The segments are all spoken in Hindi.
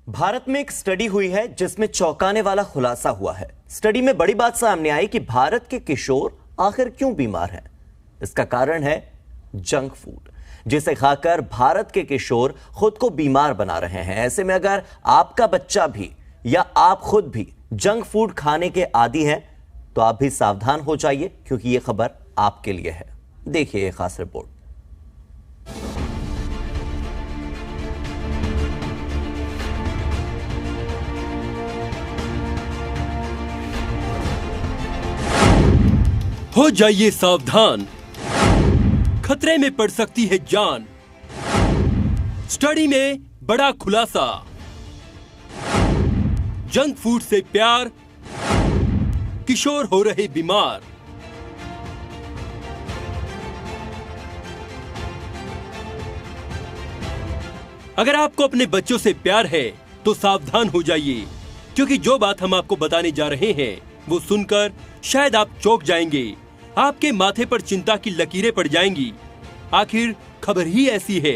भारत में एक स्टडी हुई है जिसमें चौंकाने वाला खुलासा हुआ है। स्टडी में बड़ी बात सामने आई कि भारत के किशोर आखिर क्यों बीमार हैं। इसका कारण है जंक फूड, जिसे खाकर भारत के किशोर खुद को बीमार बना रहे हैं। ऐसे में अगर आपका बच्चा भी या आप खुद भी जंक फूड खाने के आदी हैं तो आप भी सावधान हो जाइए, क्योंकि यह खबर आपके लिए है। देखिए यह खास रिपोर्ट। हो जाइए सावधान, खतरे में पड़ सकती है जान। स्टडी में बड़ा खुलासा, जंक फूड से प्यार, किशोर हो रहे बीमार। अगर आपको अपने बच्चों से प्यार है तो सावधान हो जाइए, क्योंकि जो बात हम आपको बताने जा रहे हैं वो सुनकर शायद आप चौंक जाएंगे। आपके माथे पर चिंता की लकीरें पड़ जाएंगी। आखिर खबर ही ऐसी है।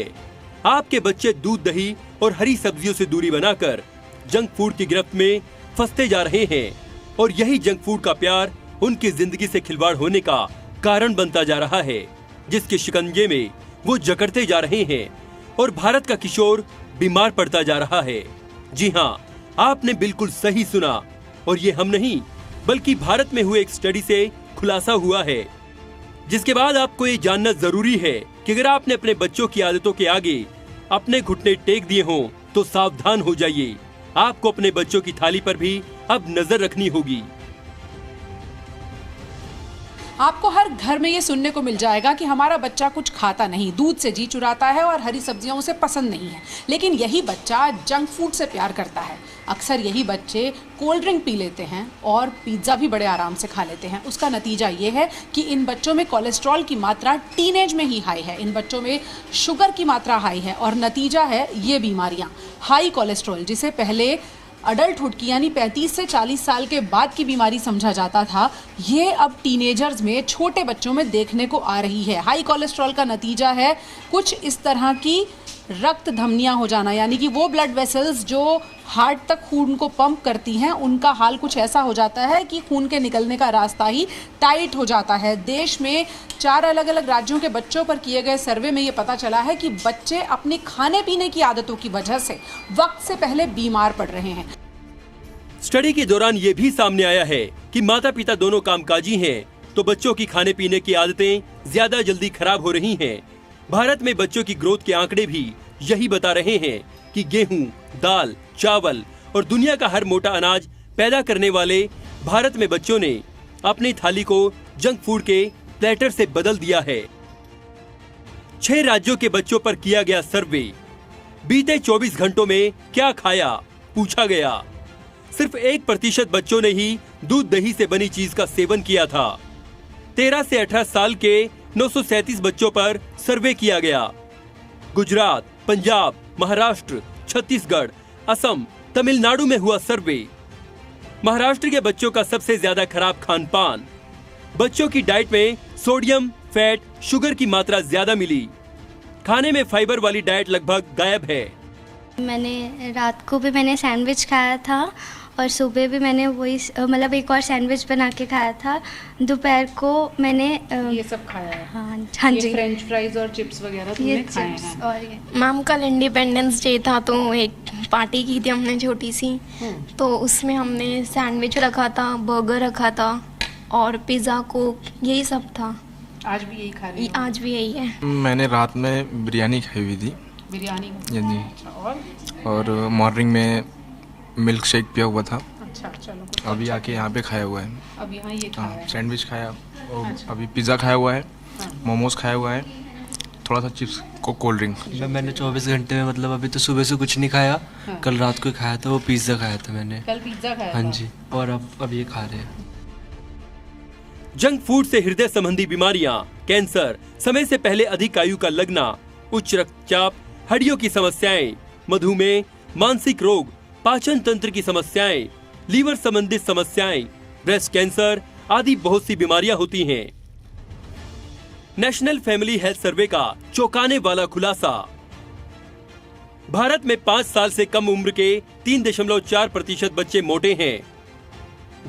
आपके बच्चे दूध, दही और हरी सब्जियों से दूरी बनाकर जंक फूड की गिरफ्त में फंसते जा रहे हैं, और यही जंक फूड का प्यार उनकी जिंदगी से खिलवाड़ होने का कारण बनता जा रहा है, जिसके शिकंजे में वो जकड़ते जा रहे हैं और भारत का किशोर बीमार पड़ता जा रहा है। जी हाँ, आपने बिल्कुल सही सुना, और ये हम नहीं बल्कि भारत में हुए एक स्टडी से खुलासा हुआ है, जिसके बाद आपको ये जानना जरूरी है कि अगर आपने अपने बच्चों की आदतों के आगे अपने घुटने टेक दिए हों तो सावधान हो जाइए। आपको अपने बच्चों की थाली पर भी अब नजर रखनी होगी। आपको हर घर में ये सुनने को मिल जाएगा कि हमारा बच्चा कुछ खाता नहीं, दूध से जी चुराता है और हरी सब्जियां उसे पसंद नहीं है। लेकिन यही बच्चा जंक फूड से प्यार करता है। अक्सर यही बच्चे कोल्ड ड्रिंक पी लेते हैं और पिज्ज़ा भी बड़े आराम से खा लेते हैं। उसका नतीजा ये है कि इन बच्चों में कोलेस्ट्रॉल की मात्रा टीनेज में ही हाई है, इन बच्चों में शुगर की मात्रा हाई है, और नतीजा है ये बीमारियाँ। हाई कोलेस्ट्रॉल, जिसे पहले अडल्टहुड की यानी 35 से 40 साल के बाद की बीमारी समझा जाता था, ये अब टीनेजर्स में, छोटे बच्चों में देखने को आ रही है। हाई कोलेस्ट्रॉल का नतीजा है कुछ इस तरह की रक्त धमनियां हो जाना, यानी कि वो ब्लड वेसल्स जो हार्ट तक खून को पंप करती हैं, उनका हाल कुछ ऐसा हो जाता है कि खून के निकलने का रास्ता ही टाइट हो जाता है। देश में 4 अलग अलग राज्यों के बच्चों पर किए गए सर्वे में ये पता चला है कि बच्चे अपनी खाने पीने की आदतों की वजह से वक्त से पहले बीमार पड़ रहे हैं। स्टडी के दौरान ये भी सामने आया है कि माता पिता दोनों कामकाजी हैं, तो बच्चों की खाने पीने की आदतें ज्यादा जल्दी खराब हो रही हैं। भारत में बच्चों की ग्रोथ के आंकड़े भी यही बता रहे हैं कि गेहूं, दाल, चावल और दुनिया का हर मोटा अनाज पैदा करने वाले भारत में बच्चों ने अपनी थाली को जंक फूड के प्लेटर से बदल दिया है। 6 राज्यों के बच्चों पर किया गया सर्वे। बीते 24 घंटों में क्या खाया पूछा गया। सिर्फ 1% बच्चों ने ही दूध, दही से बनी चीज का सेवन किया था। 13 से 18 साल के 937 बच्चों पर सर्वे किया गया। गुजरात, पंजाब, महाराष्ट्र, छत्तीसगढ़, असम, तमिलनाडु में हुआ सर्वे। महाराष्ट्र के बच्चों का सबसे ज्यादा खराब खान पान। बच्चों की डाइट में सोडियम, फैट, शुगर की मात्रा ज्यादा मिली। खाने में फाइबर वाली डाइट लगभग गायब है। मैंने रात को भी मैंने सैंडविच खाया था और सुबह भी मैंने वही मतलब एक और सैंडविच बना के खाया था। दोपहर को मैंने ये सब खाया है। हाँ जी, फ्रेंच फ्राइज और चिप्स वगैरह तुमने खाए हैं। और ये मैम कल इंडिपेंडेंस डे था तो एक पार्टी की थी हमने छोटी सी, तो उसमें हमने सैंडविच रखा था, बर्गर रखा था और पिज़्ज़ा, कोक, यही सब था। आज भी यही खा रही हैं? आज भी यही है। मैंने रात में बिरयानी खाई हुई थी। बिरयानी? जी। और मॉर्निंग में मिल्क शेक पिया हुआ था। अच्छा, चलो। अभी आके यहाँ पे खाया हुआ है। अब यहाँ ये खाया है। सैंडविच खाया और अभी पिज़्ज़ा खाया हुआ है, मोमोज खाया हुआ है, थोड़ा सा चिप्स को कोल्ड ड्रिंक। मैंने 24 घंटे में मतलब अभी तो सुबह से कुछ नहीं खाया। कल रात को खाया था, वो पिज़्ज़ा खाया था मैंने। कल पिज़्ज़ा खाया? हाँ जी। और अब ये खा रहे हैं। जंक फूड से हृदय संबंधी बीमारियां, कैंसर, समय से पहले अधिक आयु का लगना, उच्च रक्तचाप, हड्डियों की समस्याएं, मधुमेह, मानसिक रोग, पाचन तंत्र की समस्याएं, लीवर संबंधित समस्याएं, ब्रेस्ट कैंसर आदि बहुत सी बीमारियां होती हैं। नेशनल फैमिली हेल्थ सर्वे का चौंकाने वाला खुलासा। भारत में 5 साल से कम उम्र के 3.4% बच्चे मोटे हैं।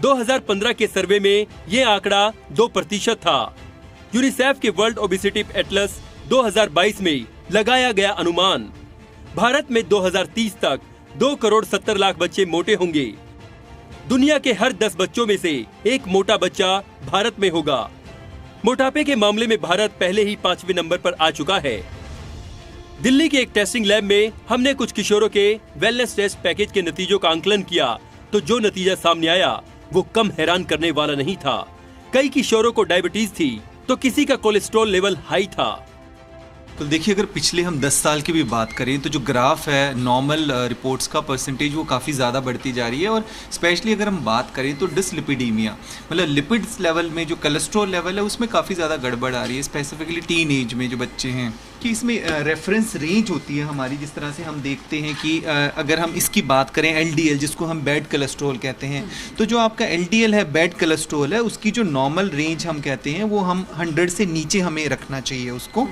2015 के सर्वे में ये आंकड़ा 2% था। यूनिसेफ के वर्ल्ड ओबेसिटी एटलस 2022 में लगाया गया अनुमान, भारत में 2030 तक 2,70,00,000 बच्चे मोटे होंगे। दुनिया के हर 10 बच्चों में से एक मोटा बच्चा भारत में होगा। मोटापे के मामले में भारत पहले ही 5वें नंबर पर आ चुका है। दिल्ली के एक टेस्टिंग लैब में हमने कुछ किशोरों के वेलनेस टेस्ट पैकेज के नतीजों का आंकलन किया तो जो नतीजा सामने आया वो कम हैरान करने वाला नहीं था। कई किशोरों को डायबिटीज थी तो किसी का कोलेस्ट्रॉल लेवल हाई था। तो देखिए, अगर पिछले हम 10 साल की भी बात करें तो जो ग्राफ है नॉर्मल रिपोर्ट्स का परसेंटेज वो काफ़ी ज़्यादा बढ़ती जा रही है। और स्पेशली अगर हम बात करें तो डिसलिपिडीमिया मतलब लिपिड्स लेवल में जो कोलेस्ट्रॉल लेवल है उसमें काफ़ी ज़्यादा गड़बड़ आ रही है, स्पेसिफिकली टीन एज में जो बच्चे हैं। कि इसमें रेफरेंस रेंज होती है हमारी, जिस तरह से हम देखते हैं कि अगर हम इसकी बात करें LDL जिसको हम बैड कोलेस्ट्रॉल कहते हैं, तो जो आपका LDL है बैड कोलेस्ट्रॉल है उसकी जो नॉर्मल रेंज हम कहते हैं वो हम 100 से नीचे हमें रखना चाहिए उसको,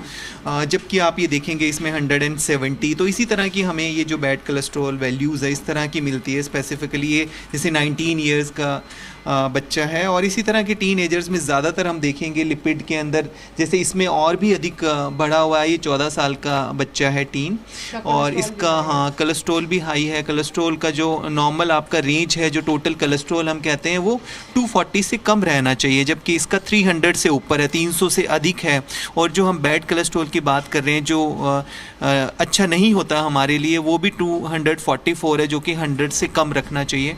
जबकि आप ये देखेंगे इसमें 170। तो इसी तरह की हमें ये जो बैड कोलेस्ट्रॉल वैल्यूज़ है इस तरह की मिलती है। स्पेसिफिकली ये जैसे 19 ईयर्स का बच्चा है और इसी तरह के टीन एजर्स में ज़्यादातर हम देखेंगे लिपिड के अंदर, जैसे इसमें और भी अधिक बढ़ा हुआ है। ये 14 साल का बच्चा है टीन और इसका कोलेस्ट्रॉल भी हाई है। कोलेस्ट्रॉल का जो नॉर्मल आपका रेंज है जो टोटल कोलेस्ट्रॉल हम कहते हैं वो 240 से कम रहना चाहिए, जबकि इसका 300 से ऊपर है, 300 से अधिक है। और जो हम बैड कोलेस्ट्रॉल की बात कर रहे हैं जो अच्छा नहीं होता हमारे लिए वो भी 244 है, जो कि 100 से कम रखना चाहिए।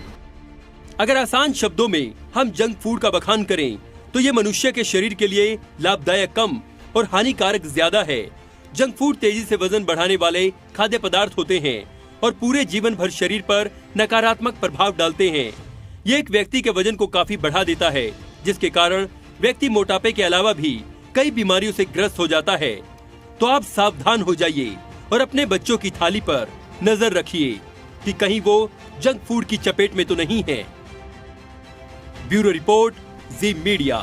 अगर आसान शब्दों में हम जंक फूड का बखान करें तो ये मनुष्य के शरीर के लिए लाभदायक कम और हानिकारक ज्यादा है। जंक फूड तेजी से वजन बढ़ाने वाले खाद्य पदार्थ होते हैं और पूरे जीवन भर शरीर पर नकारात्मक प्रभाव डालते हैं। ये एक व्यक्ति के वजन को काफी बढ़ा देता है, जिसके कारण व्यक्ति मोटापे के अलावा भी कई बीमारियों से ग्रस्त हो जाता है। तो आप सावधान हो जाइए और अपने बच्चों की थाली पर नजर रखिए कि कहीं वो जंक फूड की चपेट में तो नहीं है। ब्यूरो रिपोर्ट, जी मीडिया।